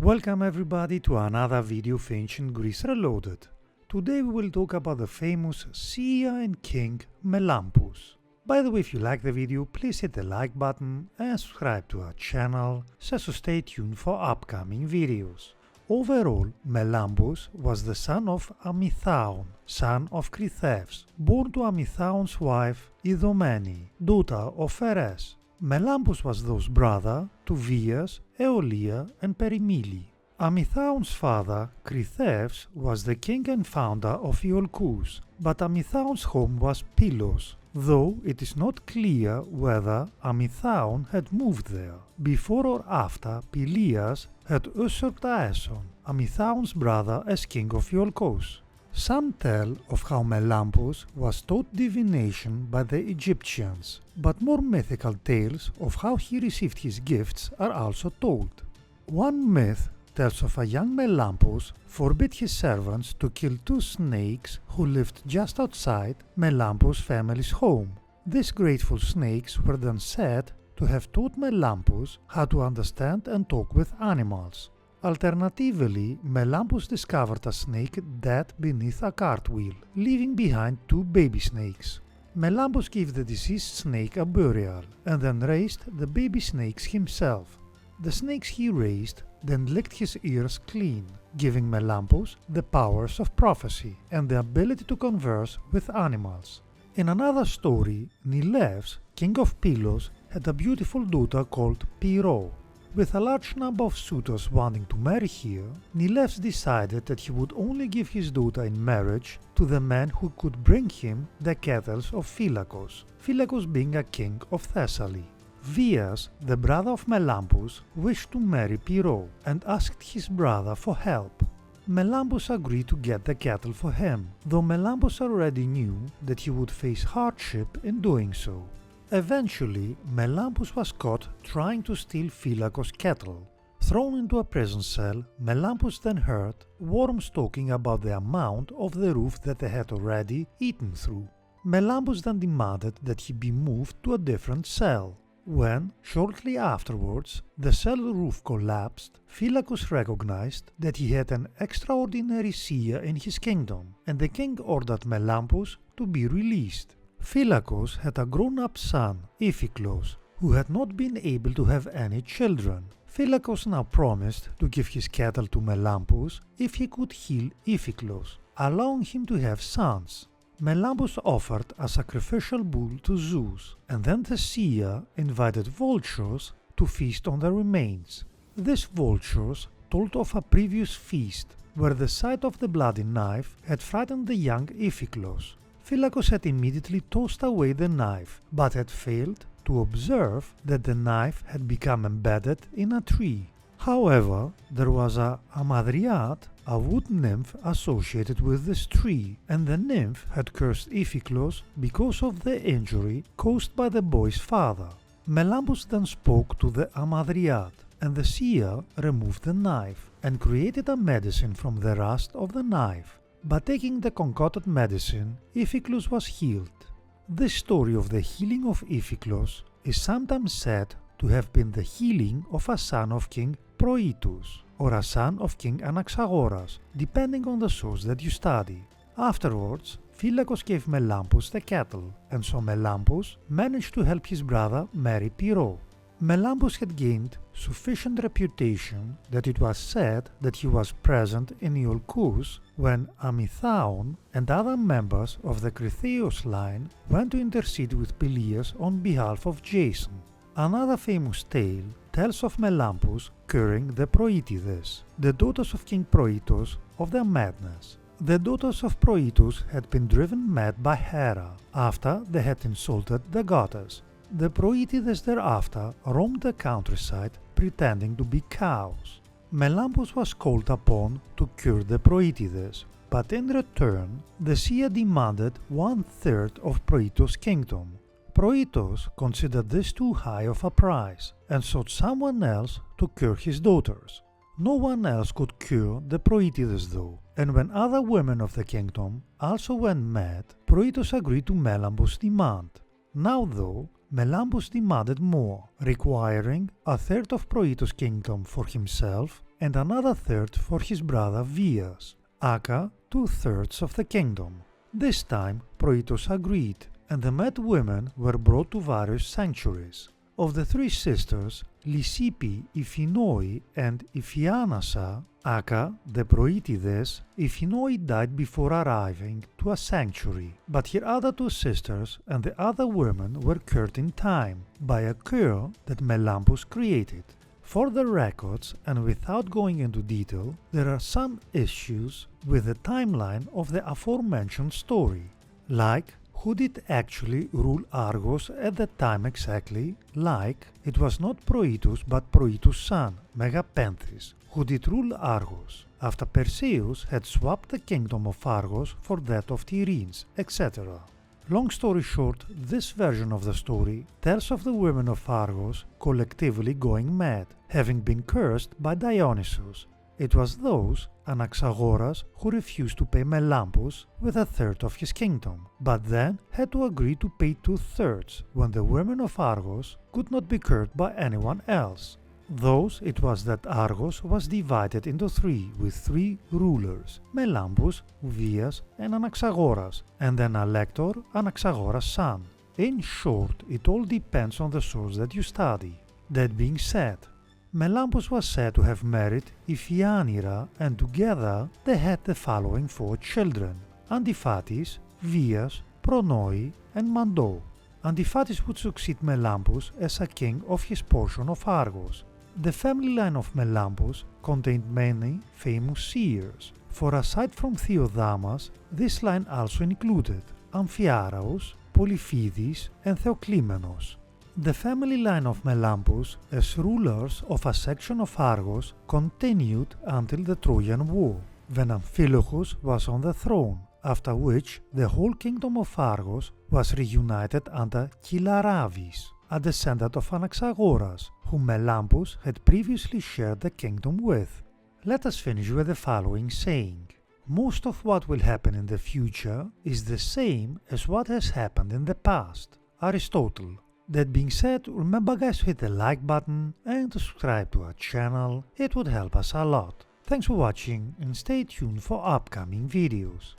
Welcome everybody to another video of Ancient Greece Reloaded. Today we will talk about the famous seer and king Melampus. By the way, if you like the video, please hit the like button and subscribe to our channel so as to stay tuned for upcoming videos. Overall, Melampus was the son of Amythaon, son of Cretheus, born to Amythaon's wife Idomene, daughter of Pheres. Melampus was thus brother to Pheres, Aeolia and Perseus. Amythaon's father, Cretheus, was the king and founder of Phylacus, but Amythaon's home was Pylos, though it is not clear whether Amythaon had moved there, before or after Pelias had usurped Aeson, Amythaon's brother, as king of Phylacus. Some tell of how Melampus was taught divination by the Egyptians, but more mythical tales of how he received his gifts are also told. One myth tells of a young Melampus forbid his servants to kill two snakes who lived just outside Melampus' family's home. These grateful snakes were then said to have taught Melampus how to understand and talk with animals. Alternatively, Melampus discovered a snake dead beneath a cartwheel, leaving behind two baby snakes. Melampus gave the deceased snake a burial and then raised the baby snakes himself. The snakes he raised then licked his ears clean, giving Melampus the powers of prophecy and the ability to converse with animals. In another story, Neleus, king of Pylos, had a beautiful daughter called Pyrrho. With a large number of suitors wanting to marry her, Neleus decided that he would only give his daughter in marriage to the man who could bring him the kettles of Phylacus, Phylacus being a king of Thessaly. Pheres, the brother of Melampus, wished to marry Pyrrho and asked his brother for help. Melampus agreed to get the kettle for him, though Melampus already knew that he would face hardship in doing so. Eventually, Melampus was caught trying to steal Phylacus' kettle. Thrown into a prison cell, Melampus then heard worms talking about the amount of the roof that they had already eaten through. Melampus then demanded that he be moved to a different cell. When, shortly afterwards, the cell roof collapsed, Phylacus recognized that he had an extraordinary seer in his kingdom, and the king ordered Melampus to be released. Phylacus had a grown-up son, Iphiclus, who had not been able to have any children. Phylacus now promised to give his kettle to Melampus if he could heal Iphiclus, allowing him to have sons. Melampus offered a sacrificial bull to Zeus, and then the seer invited vultures to feast on the remains. These vultures told of a previous feast where the sight of the bloody knife had frightened the young Iphiclus. Phylacus had immediately tossed away the knife, but had failed to observe that the knife had become embedded in a tree. However, there was a hamadryad, a wood nymph associated with this tree, and the nymph had cursed Iphiclus because of the injury caused by the boy's father. Melampus then spoke to the hamadryad, and the seer removed the knife and created a medicine from the rust of the knife. By taking the concocted medicine, Iphiclus was healed. This story of the healing of Iphiclus is sometimes said to have been the healing of a son of King Proetus or a son of King Anaxagoras, depending on the source that you study. Afterwards, Phylacus gave Melampus the kettle, and so Melampus managed to help his brother marry Pyrrho. Melampus had gained sufficient reputation that it was said that he was present in Phylacus when Amythaon and other members of the Cretheus line went to intercede with Pelias on behalf of Jason. Another famous tale tells of Melampus curing the Proetides, the daughters of King Proetus, of their madness. The daughters of Proetus had been driven mad by Hera after they had insulted the goddess. The Proetides thereafter roamed the countryside pretending to be cows. Melampus was called upon to cure the Proetides, but in return the seer demanded 1/3 of Proetus' kingdom. Proetus considered this too high of a price and sought someone else to cure his daughters. No one else could cure the Proetides though, and when other women of the kingdom also went mad, Proetus agreed to Melampus' demand. Now though, Melampus demanded more, requiring 1/3 of Proetus' kingdom for himself and another third for his brother Pheres, aka 2/3 of the kingdom. This time Proetus agreed, and the mad women were brought to various sanctuaries. Of the three sisters, Lysippe, Iphiclus, and Iphianassa, aka the Proetides, Iphiclus died before arriving to a sanctuary, but her other two sisters and the other women were cured in time by a cure that Melampus created. For the records, and without going into detail, there are some issues with the timeline of the aforementioned story, like who did actually rule Argos at that time exactly, like it was not Proetus but Proetus' son, Megapenthes, who did rule Argos, after Perseus had swapped the kingdom of Argos for that of Tiryns, etc. Long story short, this version of the story tells of the women of Argos collectively going mad, having been cursed by Dionysus. It was those, Anaxagoras, who refused to pay Melampus with a third of his kingdom, but then had to agree to pay 2/3 when the women of Argos could not be cured by anyone else. Thus it was that Argos was divided into three with three rulers, Melampus, Pheres and Anaxagoras, and then Alector, Anaxagoras' son. In short, it all depends on the source that you study. That being said, Melampus was said to have married Iphianira, and together they had the following four children: Antiphates, Pheres, Pronoi and Mando. Antiphates would succeed Melampus as a king of his portion of Argos. The family line of Melampus contained many famous seers, for aside from Thiodamas, this line also included Amphiaraus, Polyphetes and Theoclymenos. The family line of Melampus as rulers of a section of Argos continued until the Trojan War, when Amphiclus was on the throne, after which the whole kingdom of Argos was reunited under Cylarabes, a descendant of Anaxagoras, whom Melampus had previously shared the kingdom with. Let us finish with the following saying: most of what will happen in the future is the same as what has happened in the past. Aristotle. That being said, remember guys to hit the like button and subscribe to our channel, it would help us a lot. Thanks for watching and stay tuned for upcoming videos.